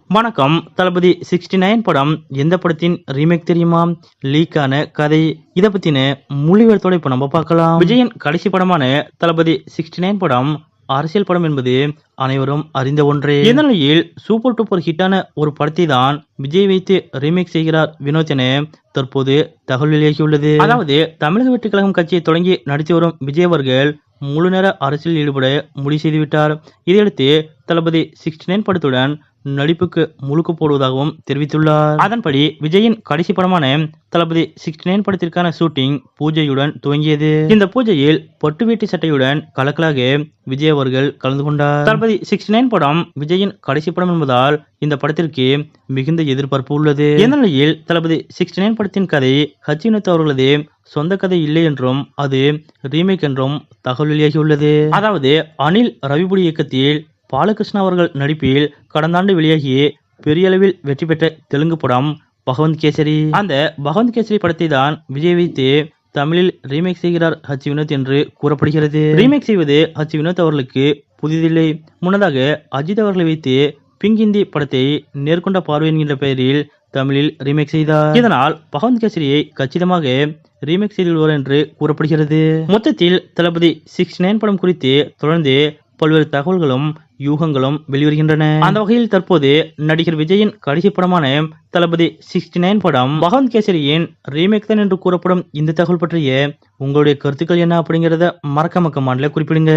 வணக்கம். தளபதி 69 படம் எந்த படத்தின் ரீமேக் தெரியுமா? லீக்கான கதை. இதை பத்தின முழுவிவரத்தோட இப்ப நம்ம பார்க்கலாம். விஜயின் கடைசி படமான தளபதி 69 படம் அரசியல் படம் என்பது அனைவரும் அறிந்த ஒன்றே. இந்த நிலையில் சூப்பர் டூப்பர் ஹிட்டான ஒரு படத்தை தான் விஜய் வைத்து ரீமேக் செய்கிறார் வினோத் என தற்போது தகவல் வெளியாகியுள்ளது. அதாவது தமிழக வெற்றி கழகம் கட்சியை தொடங்கி நடித்து வரும் விஜய் அவர்கள் முழு நேர அரசியலில் ஈடுபட முடிவு செய்துவிட்டார். இதையடுத்து தளபதி 69 படத்துடன் நடிப்புக்கு முழுக்கு போடுவதாகவும் தெரிவித்துள்ளார். அதன்படி விஜயின் கடைசி படமான தளபதி 69 படத்திற்கான ஷூட்டிங் பூஜையுடன் துவங்கியது. இந்த பூஜையில் பட்டு வேட்டி சட்டையுடன் கலக்கலாக விஜய் அவர்கள் கலந்து கொண்டார். தளபதி 69 படம் விஜயின் கடைசி படம் என்பதால் இந்த படத்திற்கு மிகுந்த எதிர்பார்ப்பு உள்ளது. இந்த நிலையில் தளபதி 69 படத்தின் கதை வினோத் அவர்களது சொந்த கதை இல்லை என்றும் அது ரீமேக் என்றும் தகவல் வெளியாகியுள்ளது. அதாவது அனில் ரவிபுடி இயக்கத்தில் பாலகிருஷ்ணா அவர்கள் நடிப்பில் கடந்த ஆண்டு வெளியாகி பெரிய அளவில் வெற்றி பெற்ற தெலுங்கு படம் பகவந்த் கேசரி. அந்த பகவந்த் கேசரி படத்தை தான் விஜய் வைத்து தமிழில் ரீமேக் செய்கிறார் வினோத் என்று கூறப்படுகிறது. ரீமேக் செய்வது வினோத் அவர்களுக்கு புதிதில்லை. முன்னதாக அஜித் அவர்களை வைத்து பிங்க் ஹிந்தி படத்தை நேர்கொண்ட பார்வை என்கின்ற பெயரில் தமிழில் ரீமேக் செய்தார். இதனால் பகவந்த் கேசரியை கச்சிதமாக ரீமேக் செய்துள்ளார் என்று கூறப்படுகிறது. மொத்தத்தில் தளபதி 69 படம் குறித்து தொடர்ந்து பல்வேறு தகவல்களும் யூகங்களும் வெளிவருகின்றன. அந்த வகையில் தற்போது நடிகர் விஜயின் கடைசி படமான தளபதி 69 படம் பகவந்த் கேசரியின் ரீமேக் தான் என்று கூறப்படும் இந்த தகவல் பற்றிய உங்களுடைய கருத்துக்கள் என்ன அப்படிங்கறத மறக்காம கமெண்ட்ல குறிப்பிடுங்க.